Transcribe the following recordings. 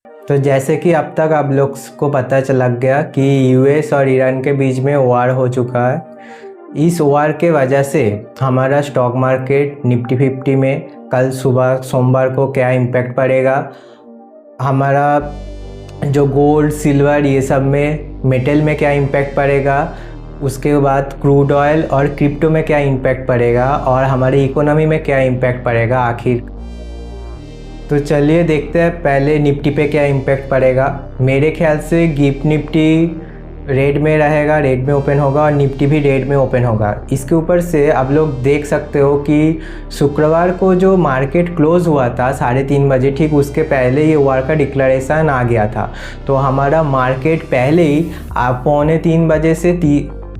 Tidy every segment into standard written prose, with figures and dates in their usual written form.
तो जैसे कि अब तक आप लोग को पता लग गया कि यूएस और ईरान के बीच में वार हो चुका है। इस वार के वजह से हमारा स्टॉक मार्केट निफ्टी 50 में कल सुबह सोमवार को क्या इम्पैक्ट पड़ेगा, हमारा जो गोल्ड सिल्वर ये सब में मेटल में क्या इम्पैक्ट पड़ेगा, उसके बाद क्रूड ऑयल और क्रिप्टो में क्या इम्पैक्ट पड़ेगा और हमारी इकोनॉमी में क्या इम्पैक्ट पड़ेगा आखिर। तो चलिए देखते हैं पहले निफ्टी पे क्या इम्पैक्ट पड़ेगा। मेरे ख्याल से गिफ्ट निफ्टी रेड में रहेगा, रेड में ओपन होगा और निफ्टी भी रेड में ओपन होगा। इसके ऊपर से आप लोग देख सकते हो कि शुक्रवार को जो मार्केट क्लोज हुआ था 3:30 बजे, ठीक उसके पहले ये वार का डिक्लेरेशन आ गया था। तो हमारा मार्केट पहले ही 2:45 बजे से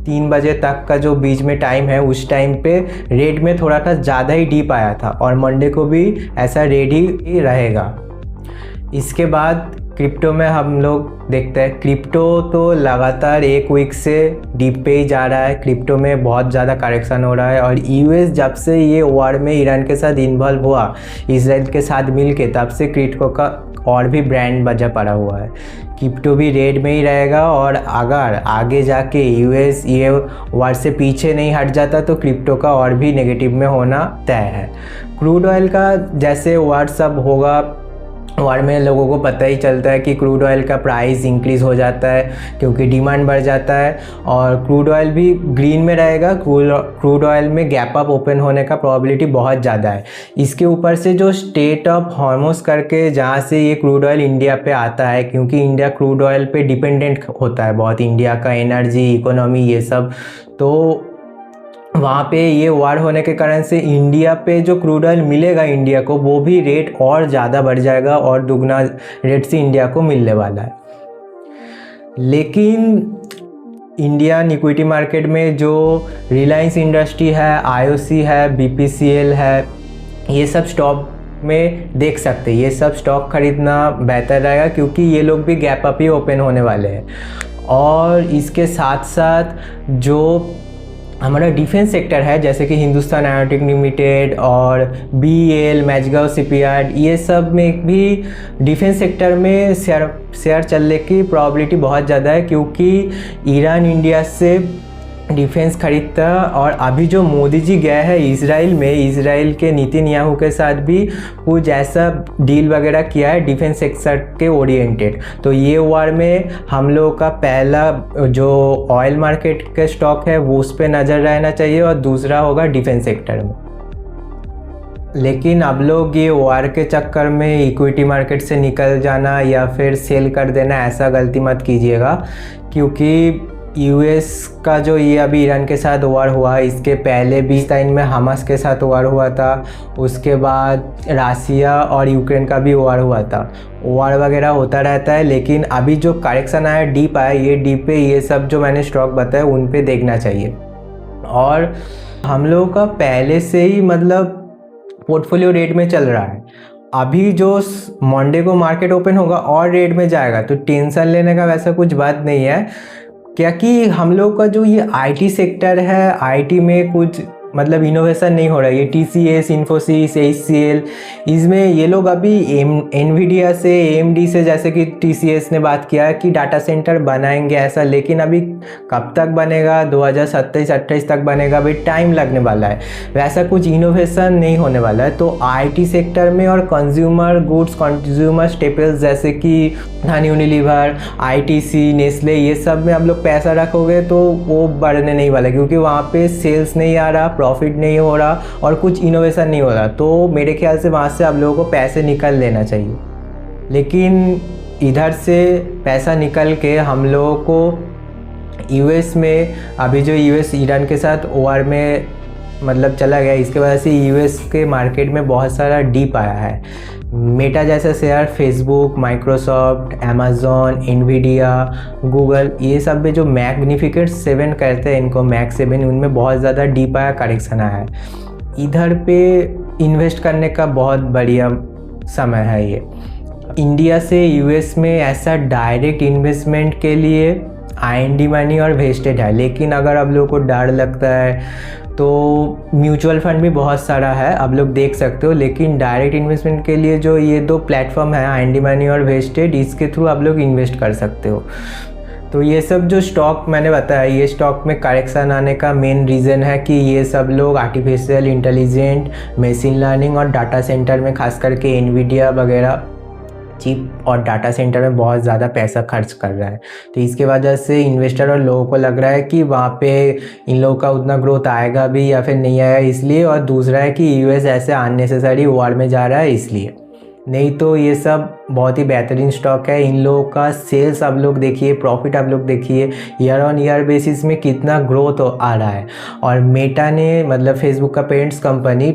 3 बजे तक का जो बीच में टाइम है उस टाइम पे रेड में थोड़ा सा ज़्यादा ही डीप आया था और मंडे को भी ऐसा रेड ही रहेगा। इसके बाद क्रिप्टो में हम लोग देखते हैं, क्रिप्टो तो लगातार एक वीक से डीप पे ही जा रहा है। क्रिप्टो में बहुत ज़्यादा करेक्शन हो रहा है और यूएस जब से ये वार में ईरान के साथ इन्वॉल्व हुआ इजराइल के साथ मिल के, तब से क्रिप्टो का और भी ब्रांड बजा पड़ा हुआ है। क्रिप्टो भी रेड में ही रहेगा और अगर आगे जाके यूएस ये वार से पीछे नहीं हट जाता तो क्रिप्टो का और भी नेगेटिव में होना तय है। क्रूड ऑयल का जैसे वार सब होगा, वार में लोगों को पता ही चलता है कि क्रूड ऑयल का प्राइस इंक्रीज़ हो जाता है क्योंकि डिमांड बढ़ जाता है और क्रूड ऑयल भी ग्रीन में रहेगा। क्रूड ऑयल में गैप अप ओपन होने का प्रोबेबिलिटी बहुत ज़्यादा है। इसके ऊपर से जो स्टेट ऑफ हॉर्मुज़ करके जहाँ से ये क्रूड ऑयल इंडिया पे आता है, क्योंकि इंडिया क्रूड ऑयल पे डिपेंडेंट होता है बहुत, इंडिया का एनर्जी इकोनॉमी ये सब, तो वहाँ पे ये वार होने के कारण से इंडिया पे जो क्रूड ऑयल मिलेगा इंडिया को, वो भी रेट और ज़्यादा बढ़ जाएगा और दुगना रेट से इंडिया को मिलने वाला है। लेकिन इंडियन इक्विटी मार्केट में जो रिलायंस इंडस्ट्री है, आईओसी है, बीपीसीएल है, ये सब स्टॉक में देख सकते हैं। ये सब स्टॉक खरीदना बेहतर रहेगा क्योंकि ये लोग भी गैप अप ही ओपन होने वाले हैं। और इसके साथ साथ जो हमारा डिफेंस सेक्टर है जैसे कि हिंदुस्तान एरोनॉटिक लिमिटेड और बीईएल, मैचगांव शिपयार्ड, ये सब में भी डिफेंस सेक्टर में शेयर चलने की प्रोबेबिलिटी बहुत ज़्यादा है क्योंकि ईरान इंडिया से डिफेंस खरीदता। और अभी जो मोदी जी गए हैं इजराइल में, इजराइल के नेतन्याहू के साथ भी कुछ ऐसा डील वगैरह किया है डिफेंस सेक्टर के ओरिएंटेड। तो ये वार में हम लोग का पहला जो ऑयल मार्केट के स्टॉक है वो उस पर नज़र रहना चाहिए और दूसरा होगा डिफेंस सेक्टर में। लेकिन अब लोग ये वार के चक्कर में इक्विटी मार्केट से निकल जाना या फिर सेल कर देना, ऐसा गलती मत कीजिएगा क्योंकि यूएस का जो ये अभी ईरान के साथ वार हुआ, इसके पहले 20 में हमास के साथ वार हुआ था, उसके बाद रसिया और यूक्रेन का भी वार हुआ था। वार वगैरह होता रहता है, लेकिन अभी जो करेक्शन आया डीप आया, ये डीप पे ये सब जो मैंने स्टॉक बताया उन पे देखना चाहिए। और हम लोगों का पहले से ही मतलब पोर्टफोलियो रेट में चल रहा है। अभी जो मंडे को मार्केट ओपन होगा और रेट में जाएगा, तो टेंशन लेने का वैसा कुछ बात नहीं है। क्या कि हम लोग का जो ये आईटी सेक्टर है, आईटी में कुछ मतलब इनोवेशन नहीं हो रहा है। ये टीसीएस, इन्फोसिस, एचसीएल, इसमें ये लोग अभी एनवीडिया से, एएमडी से, जैसे कि टीसीएस ने बात किया है कि डाटा सेंटर बनाएंगे ऐसा, लेकिन अभी कब तक बनेगा, 2027-28 तक बनेगा, अभी टाइम लगने वाला है। वैसा कुछ इनोवेशन नहीं होने वाला है। तो आईटी सेक्टर में और कंज्यूमर गुड्स, कंज्यूमर स्टेपल्स जैसे कि धानी यूनिलीवर, आईटीसी, नेस्ले, ये सब में हम लोग पैसा रखोगे तो वो बढ़ने नहीं वाला क्योंकि वहाँ पे सेल्स नहीं आ रहा, प्रॉफिट नहीं हो रहा और कुछ इनोवेशन नहीं हो रहा। तो मेरे ख्याल से वहाँ से आप लोगों को पैसे निकल लेना चाहिए। लेकिन इधर से पैसा निकल के हम लोगों को यूएस में, अभी जो यूएस ईरान के साथ वार में मतलब चला गया, इसके वजह से यूएस के मार्केट में बहुत सारा डीप आया है। मेटा जैसा share, Facebook, Microsoft, Amazon, Nvidia, Google, ये सब में जो मैग्निफिकेंट 7 कहते हैं इनको, मैक्स 7, उनमें बहुत ज़्यादा डीप आया, करेक्शन आया है। इधर पे इन्वेस्ट करने का बहुत बढ़िया समय है ये। इंडिया से यूएस में ऐसा डायरेक्ट इन्वेस्टमेंट के लिए आईएनडी मनी और वेस्टेड है। लेकिन अगर आप लोगों को डर लगता है तो म्यूचुअल फंड भी बहुत सारा है, आप लोग देख सकते हो। लेकिन डायरेक्ट इन्वेस्टमेंट के लिए जो ये 2 प्लेटफॉर्म है, आईएनडी मनी और वेस्टेड, इसके थ्रू आप लोग इन्वेस्ट कर सकते हो। तो ये सब जो स्टॉक मैंने बताया, ये स्टॉक में करेक्शन आने का मेन रीज़न है कि ये सब लोग आर्टिफिशियल इंटेलिजेंट, मशीन लर्निंग और डाटा सेंटर में, खास करके एनवीडिया वगैरह चिप और डाटा सेंटर में बहुत ज़्यादा पैसा खर्च कर रहा है। तो इसके वजह से इन्वेस्टर और लोगों को लग रहा है कि वहाँ पे इन लोगों का उतना ग्रोथ आएगा भी या फिर नहीं आएगा, इसलिए। और दूसरा है कि यूएस ऐसे अननेसेसरी वॉर में जा रहा है, इसलिए। नहीं तो ये सब बहुत ही बेहतरीन स्टॉक है। इन लोगों का सेल्स आप लोग देखिए, प्रॉफिट आप लोग देखिए, ईयर ऑन ईयर बेसिस में कितना ग्रोथ आ रहा है। और मेटा ने, मतलब फेसबुक का पेरेंट्स कंपनी,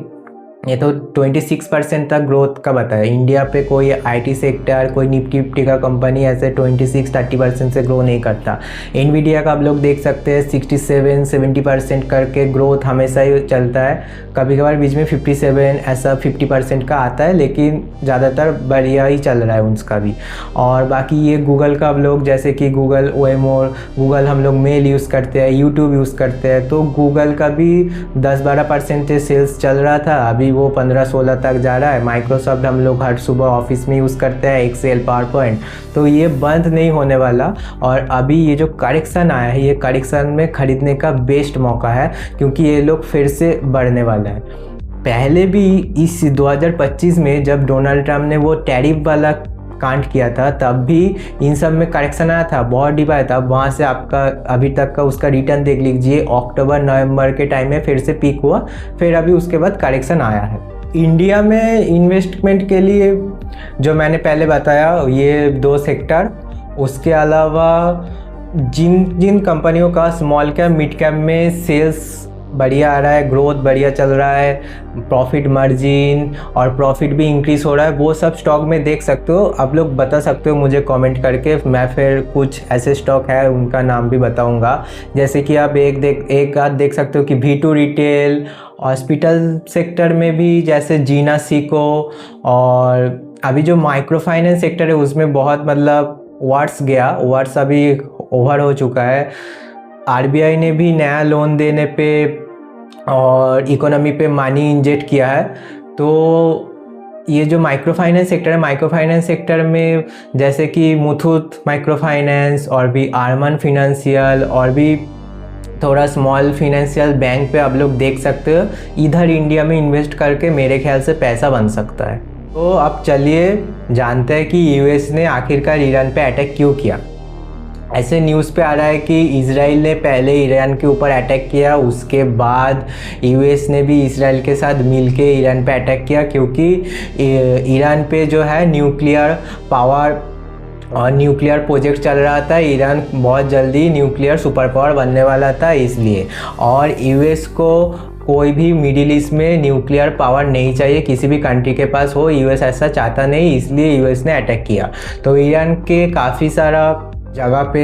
ये तो 26% तक ग्रोथ का बताया। इंडिया पे कोई आईटी सेक्टर, कोई निफ्टी का कंपनी ऐसे 26-30% से ग्रो नहीं करता। एनवीडिया का आप लोग देख सकते हैं 67-70% करके ग्रोथ हमेशा ही चलता है। कभी कभार बीच में 57 ऐसा 50% का आता है, लेकिन ज़्यादातर बढ़िया ही चल रहा है उसका भी। और बाकी ये गूगल का आप लोग, जैसे कि गूगल ओएमओ, गूगल हम लोग मेल यूज़ करते हैं, यूट्यूब यूज़ करते हैं, तो गूगल का भी 10-12% सेल्स चल रहा था, अभी वो 15-16 तक जा रहा है। माइक्रोसॉफ्ट हम लोग हर सुबह ऑफिस में यूज़ करते हैं, एक्सेल, पावर पॉइंट, तो ये बंद नहीं होने वाला। और अभी ये जो करेक्शन आया है, ये करेक्शन में ख़रीदने का बेस्ट मौका है, क्योंकि ये लोग फिर से बढ़ने वाला है। पहले भी इस 2025 में जब डोनाल्ड ट्रम्प ने वो टैरिफ वाला कांड किया था, तब भी इन सब में करेक्शन आया था, बहुत डिप आया था। वहाँ से आपका अभी तक का उसका रिटर्न देख लीजिए, अक्टूबर-नवंबर के टाइम में फिर से पीक हुआ, फिर अभी उसके बाद करेक्शन आया है। इंडिया में इन्वेस्टमेंट के लिए जो मैंने पहले बताया, ये 2 सेक्टर, उसके अलावा जिन कंपनियों का स्मॉल कैप, मिड कैप में सेल्स बढ़िया आ रहा है, ग्रोथ बढ़िया चल रहा है, प्रॉफिट मार्जिन और प्रॉफिट भी इंक्रीज़ हो रहा है, वो सब स्टॉक में देख सकते हो। आप लोग बता सकते हो मुझे कमेंट करके, मैं फिर कुछ ऐसे स्टॉक है उनका नाम भी बताऊंगा। जैसे कि आप एक आध देख सकते हो कि V2 रिटेल, हॉस्पिटल सेक्टर में भी जैसे जीना सीको, और अभी जो माइक्रो फाइनेंस सेक्टर है उसमें बहुत, मतलब वर्ड्स अभी ओवर हो चुका है। आरबीआई ने भी नया लोन देने पे और इकोनॉमी पे मनी इंजेक्ट किया है। तो ये जो माइक्रो फाइनेंस सेक्टर है, माइक्रो फाइनेंस सेक्टर में जैसे कि मुथूट माइक्रो फाइनेंस और भी आर्मन फिनेंशियल और भी थोड़ा स्मॉल फिनेंशियल बैंक पे आप लोग देख सकते हो। इधर इंडिया में इन्वेस्ट करके मेरे ख्याल से पैसा बन सकता है। तो अब चलिए जानते हैं कि यूएस ने आखिरकार ईरान पे अटैक क्यों किया। ऐसे न्यूज़ पे आ रहा है कि इजराइल ने पहले ईरान के ऊपर अटैक किया, उसके बाद यूएस ने भी इजराइल के साथ मिलके ईरान पे अटैक किया, क्योंकि ईरान पे जो है न्यूक्लियर पावर और न्यूक्लियर प्रोजेक्ट चल रहा था। ईरान बहुत जल्दी न्यूक्लियर सुपर पावर बनने वाला था, इसलिए। और यूएस को कोई भी मिडिल ईस्ट में न्यूक्लियर पावर नहीं चाहिए, किसी भी कंट्री के पास हो, यूएस ऐसा चाहता नहीं, इसलिए यूएस ने अटैक किया। तो ईरान के काफ़ी सारा जगह पे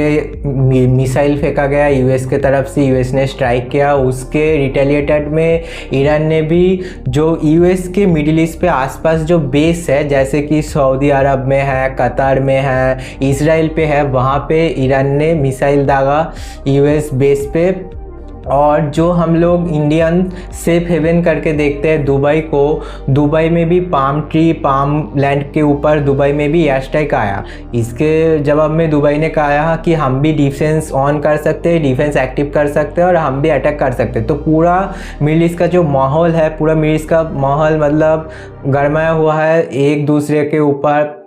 मिसाइल फेंका गया यूएस के तरफ से, यूएस ने स्ट्राइक किया। उसके रिटेलिएटेड में ईरान ने भी जो यूएस के मिडिल ईस्ट पे आसपास जो बेस है, जैसे कि सऊदी अरब में है, कतर में है, इजराइल पे है, वहाँ पे ईरान ने मिसाइल दागा यूएस बेस पे। और जो हम लोग इंडियन सेफ हेवन करके देखते हैं दुबई को, दुबई में भी पाम लैंड के ऊपर दुबई में भी एयर स्ट्राइक आया। इसके जवाब में दुबई ने कहा कि हम भी डिफेंस ऑन कर सकते हैं, डिफेंस एक्टिव कर सकते हैं और हम भी अटैक कर सकते हैं। तो पूरा मिडिल ईस्ट का जो माहौल है, पूरा मिडिल ईस्ट का माहौल मतलब गरमाया हुआ है, एक दूसरे के ऊपर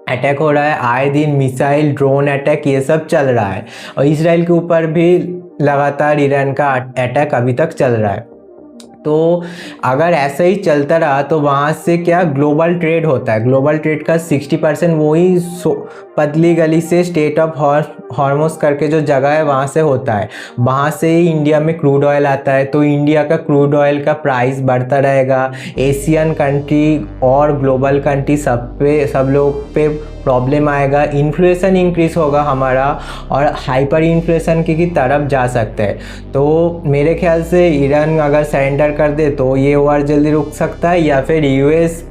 अटैक हो रहा है, आए दिन मिसाइल, ड्रोन अटैक, ये सब चल रहा है। और इजराइल के ऊपर भी लगातार ईरान का अटैक अभी तक चल रहा है। तो अगर ऐसा ही चलता रहा तो वहाँ से क्या ग्लोबल ट्रेड होता है, ग्लोबल ट्रेड का 60% वही पतली गली से स्टेट ऑफ हॉर्मुज करके जो जगह है वहाँ से होता है। वहाँ से ही इंडिया में क्रूड ऑयल आता है, तो इंडिया का क्रूड ऑयल का प्राइस बढ़ता रहेगा। एशियन कंट्री और ग्लोबल कंट्री सब लोग पे प्रॉब्लम आएगा, इन्फ्लेशन इंक्रीज होगा हमारा और हाइपर इन्फ्लेशन की तरफ जा सकते हैं। तो मेरे ख्याल से ईरान अगर सरेंडर कर दे तो ये वार जल्दी रुक सकता है, या फिर यूएस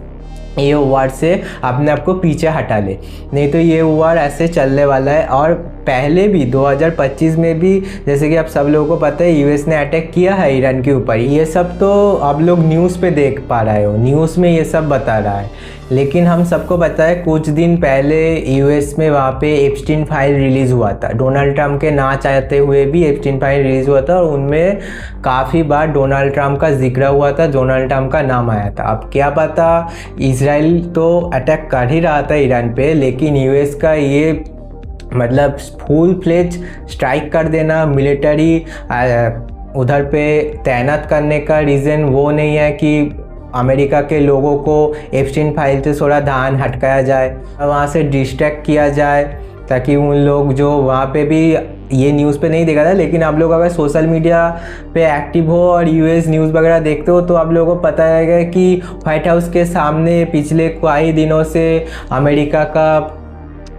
ये वार से अपने आप को पीछे हटा ले, नहीं तो ये वार ऐसे चलने वाला है। और पहले भी 2025 में भी, जैसे कि आप सब लोगों को पता है, यूएस ने अटैक किया है ईरान के ऊपर। ये सब तो आप लोग न्यूज़ पे देख पा रहे हो, न्यूज़ में ये सब बता रहा है। लेकिन हम सबको पता है कुछ दिन पहले यूएस में वहाँ पे एप्स्टीन फाइल रिलीज़ हुआ था। डोनाल्ड ट्रंप के ना चाहते हुए भी एप्स्टीन फाइल रिलीज़ हुआ था और उनमें काफ़ी बार डोनाल्ड ट्रंप का जिक्र हुआ था, डोनाल्ड ट्रंप का नाम आया था। अब क्या पता, इजराइल तो अटैक कर ही रहा था ईरान पे, लेकिन यूएस का ये मतलब फुल फ्लेज स्ट्राइक कर देना, मिलिट्री उधर पे तैनात करने का रीज़न वो नहीं है कि अमेरिका के लोगों को एप्स्टीन फाइल से थोड़ा ध्यान हटकाया जाए, वहाँ से डिस्ट्रैक्ट किया जाए, ताकि उन लोग जो वहाँ पे भी, ये न्यूज़ पे नहीं देखा था, लेकिन आप लोग अगर सोशल मीडिया पे एक्टिव हो और यूएस न्यूज़ वगैरह देखते हो तो आप लोगों को पता है कि व्हाइट हाउस के सामने पिछले कई दिनों से अमेरिका का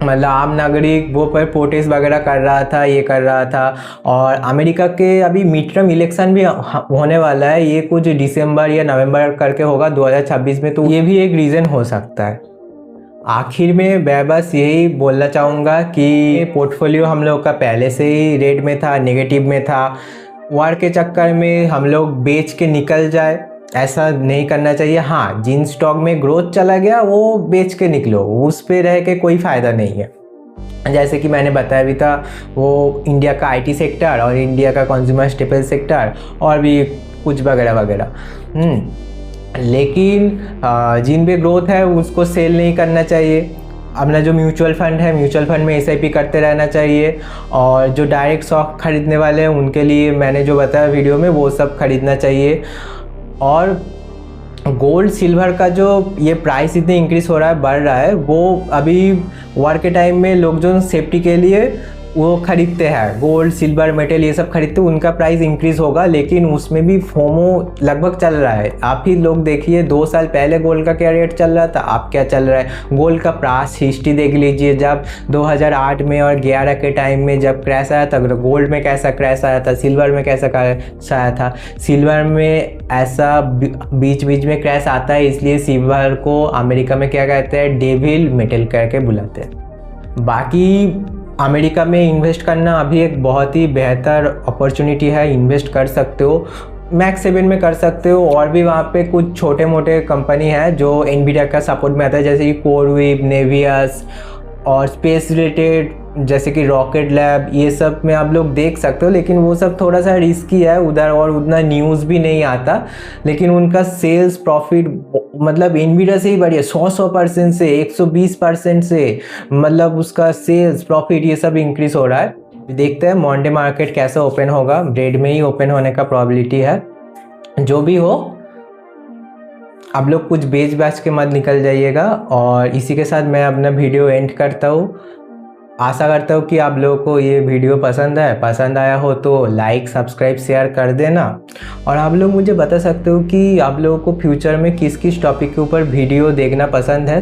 मतलब आम नागरिक वो पर प्रोटेस्ट वगैरह कर रहा था, ये कर रहा था। और अमेरिका के अभी मिड टर्म इलेक्शन भी होने वाला है, ये कुछ दिसंबर या नवंबर करके होगा 2026 में, तो ये भी एक रीज़न हो सकता है। आखिर में मैं बस यही बोलना चाहूँगा कि पोर्टफोलियो हम लोग का पहले से ही रेड में था, नेगेटिव में था। वार के चक्कर में हम लोग बेच के निकल जाए, ऐसा नहीं करना चाहिए। हाँ, जिन स्टॉक में ग्रोथ चला गया वो बेच के निकलो, उस पे रह के कोई फ़ायदा नहीं है। जैसे कि मैंने बताया भी था, वो इंडिया का आईटी सेक्टर और इंडिया का कंज्यूमर स्टेपल सेक्टर और भी कुछ वगैरह वगैरह। लेकिन जिन पे ग्रोथ है उसको सेल नहीं करना चाहिए। अपना जो म्यूचुअल फंड है, म्यूचुअल फंड में एसआईपी करते रहना चाहिए। और जो डायरेक्ट स्टॉक खरीदने वाले हैं उनके लिए मैंने जो बताया वीडियो में वो सब खरीदना चाहिए। और गोल्ड सिल्वर का जो ये प्राइस इतने इंक्रीज हो रहा है, बढ़ रहा है, वो अभी वार के टाइम में लोग जो सेफ्टी के लिए वो खरीदते हैं, गोल्ड सिल्वर मेटल ये सब खरीदते हैं, उनका प्राइस इंक्रीज होगा। लेकिन उसमें भी फोमो लगभग चल रहा है। आप ही लोग देखिए 2 साल पहले गोल्ड का क्या रेट चल रहा था, अब क्या चल रहा है। गोल्ड का प्राइस हिस्ट्री देख लीजिए, जब 2008 में और 11 के टाइम में जब क्रैश आया था, गोल्ड में कैसा क्रैश आया था, सिल्वर में कैसा क्रैश आया था। सिल्वर में ऐसा बीच बीच में क्रैश आता है, इसलिए सिल्वर को अमेरिका में क्या कहते हैं, डेविल मेटल करके बुलाते हैं। बाकी अमेरिका में इन्वेस्ट करना अभी एक बहुत ही बेहतर अपॉर्चुनिटी है, इन्वेस्ट कर सकते हो। मैक्स 7 में कर सकते हो। और भी वहाँ पे कुछ छोटे मोटे कंपनी है जो एनवीडिया का सपोर्ट में आता है, जैसे कि कोरवेव, नेवियस और स्पेस रिलेटेड जैसे कि रॉकेट लैब, ये सब में आप लोग देख सकते हो। लेकिन वो सब थोड़ा सा रिस्की है उधर और उतना न्यूज़ भी नहीं आता। लेकिन उनका सेल्स प्रॉफिट मतलब एनवीडिया से ही बढ़िया, 100% से 120% से मतलब उसका सेल्स प्रॉफिट ये सब इंक्रीज हो रहा है। देखते हैं मंडे मार्केट कैसे ओपन होगा, रेड में ही ओपन होने का प्रोबेबिलिटी है। जो भी हो, आप लोग कुछ बेच बाच के मत निकल जाइएगा। और इसी के साथ मैं अपना वीडियो एंड करता हूँ। आशा करता हूँ कि आप लोगों को ये वीडियो पसंद आया हो तो लाइक, सब्सक्राइब, शेयर कर देना। और आप लोग मुझे बता सकते हो कि आप लोगों को फ्यूचर में किस किस टॉपिक के ऊपर वीडियो देखना पसंद है।